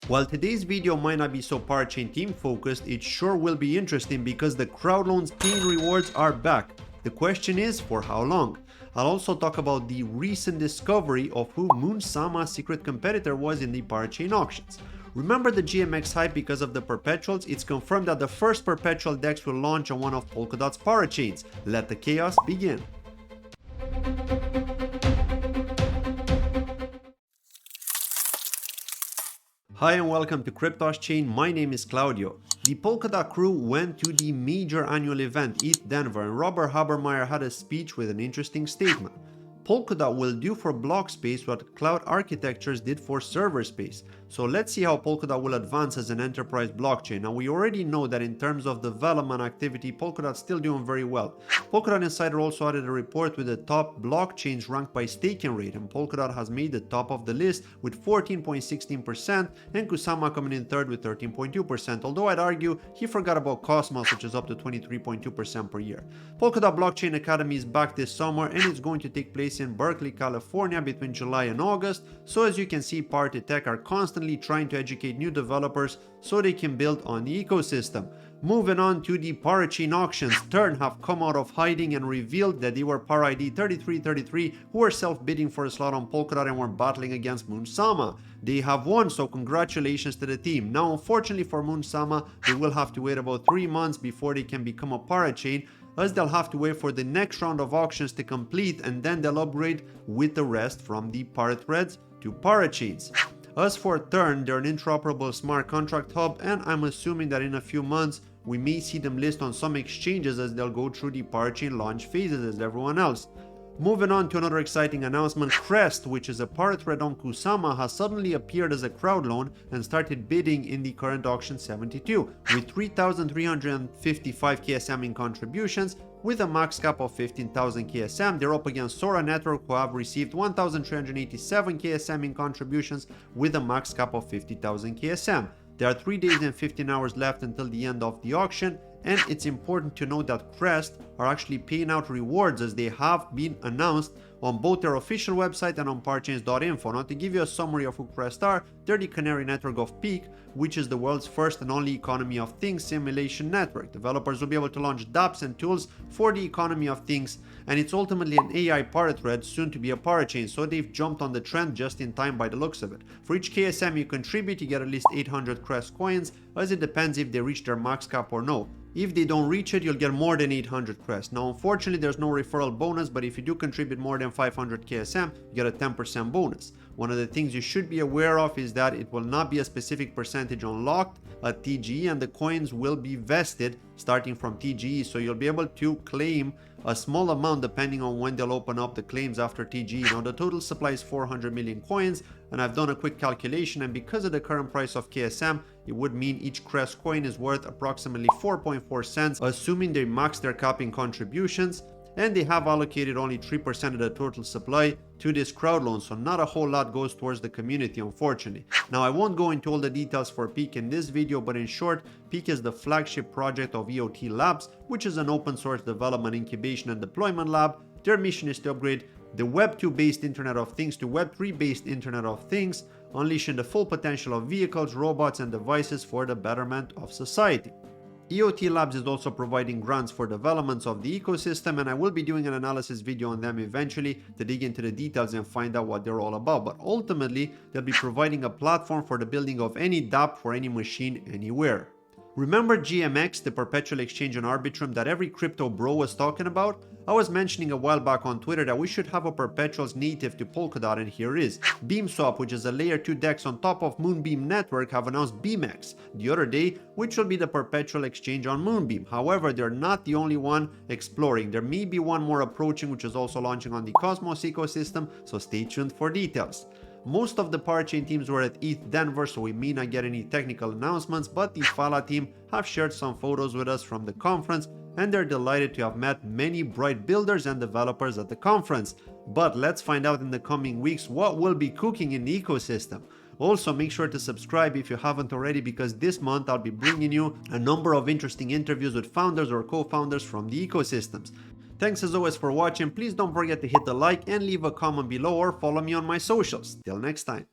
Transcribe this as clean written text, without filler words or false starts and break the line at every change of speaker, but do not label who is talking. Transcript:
While today's video might not be so parachain team focused, it sure will be interesting because the Crowdloan's paying rewards are back. The question is, for how long? I'll also talk about the recent discovery of who Moonsama's secret competitor was in the parachain auctions. Remember the GMX hype because of the Perpetuals? It's confirmed that the first Perpetual decks will launch on one of Polkadot's parachains. Let the chaos begin. Hi and welcome to Crowdloan Chain. My name is Claudio. The Polkadot crew went to the major annual event ETH Denver and Robert Habermeyer had a speech with an interesting statement. Polkadot will do for block space what cloud architectures did for server space. So let's see how Polkadot will advance as an enterprise blockchain. Now we already know that in terms of development activity, Polkadot's still doing very well. Polkadot Insider also added a report with the top blockchains ranked by staking rate, and Polkadot has made the top of the list with 14.16% and Kusama coming in third with 13.2%, although I'd argue he forgot about Cosmos, which is up to 23.2% per year. Polkadot Blockchain Academy is back this summer and it's going to take place in Berkeley, California between July and August. So as you can see, Party Tech are constantly trying to educate new developers so they can build on the ecosystem. Moving on to the Parachain Auctions, Turn have come out of hiding and revealed that they were Par ID 3333 who were self-bidding for a slot on Polkadot and were battling against Moonsama. They have won, so congratulations to the team. Now unfortunately for Moonsama, they will have to wait about 3 months before they can become a parachain, as they'll have to wait for the next round of auctions to complete and then they'll upgrade with the rest from the Parathreads to Parachains. As for Turn, they're an interoperable smart contract hub, and I'm assuming that in a few months we may see them list on some exchanges as they'll go through the parachain launch phases as everyone else. Moving on to another exciting announcement, Crest, which is a parathread on Kusama, has suddenly appeared as a Crowdloan and started bidding in the current auction 72 with 3,355 KSM in contributions. With a max cap of 15,000 KSM, they're up against Sora Network, who have received 1,387 KSM in contributions with a max cap of 50,000 KSM. There are 3 days and 15 hours left until the end of the auction, and it's important to note that Crest are actually paying out rewards as they have been announced on both their official website and on parachains.info. Now to give you a summary of who Crest are, they're the canary network of Peak, which is the world's first and only economy of things simulation network. Developers will be able to launch dApps and tools for the economy of things, and it's ultimately an AI parathread soon to be a parachain, so they've jumped on the trend just in time by the looks of it. For each KSM you contribute, you get at least 800 Crest coins, as it depends if they reach their max cap or no. If they don't reach it, you'll get more than 800 Crest. Now unfortunately there's no referral bonus, but if you do contribute more than 500 KSM, you get a 10% bonus. One of the things you should be aware of is that it will not be a specific percentage unlocked at TGE, and the coins will be vested starting from TGE, so you'll be able to claim a small amount depending on when they'll open up the claims after TGE. Now the total supply is 400 million coins, and I've done a quick calculation, and because of the current price of KSM, it would mean each Crest coin is worth approximately 4.4 cents, assuming they max their cap in contributions, and they have allocated only 3% of the total supply to this Crowdloan, so not a whole lot goes towards the community, unfortunately. Now I won't go into all the details for Peak in this video, but in short, Peak is the flagship project of EOT Labs, which is an open source development, incubation and deployment lab. Their mission is to upgrade the Web 2 based Internet of Things to Web 3 based Internet of Things, unleashing the full potential of vehicles, robots and devices for the betterment of society. EOT Labs is also providing grants for developments of the ecosystem, and I will be doing an analysis video on them eventually to dig into the details and find out what they're all about. But ultimately, they'll be providing a platform for the building of any dApp for any machine anywhere. Remember GMX, the Perpetual exchange on Arbitrum that every crypto bro was talking about? I was mentioning a while back on Twitter that we should have a Perpetuals native to Polkadot, and here is. BeamSwap, which is a layer 2 DEX on top of Moonbeam Network, have announced BeamX the other day, which will be the Perpetual exchange on Moonbeam. However, they're not the only one exploring. There may be one more approaching, which is also launching on the Cosmos ecosystem, so stay tuned for details. Most of the parachain teams were at ETH Denver, so we may not get any technical announcements, but the Phala team have shared some photos with us from the conference, and they're delighted to have met many bright builders and developers at the conference. But let's find out in the coming weeks what will be cooking in the ecosystem. Also, make sure to subscribe if you haven't already, because this month I'll be bringing you a number of interesting interviews with founders or co-founders from the ecosystems. Thanks as always for watching. Please don't forget to hit the like and leave a comment below, or follow me on my socials. Till next time.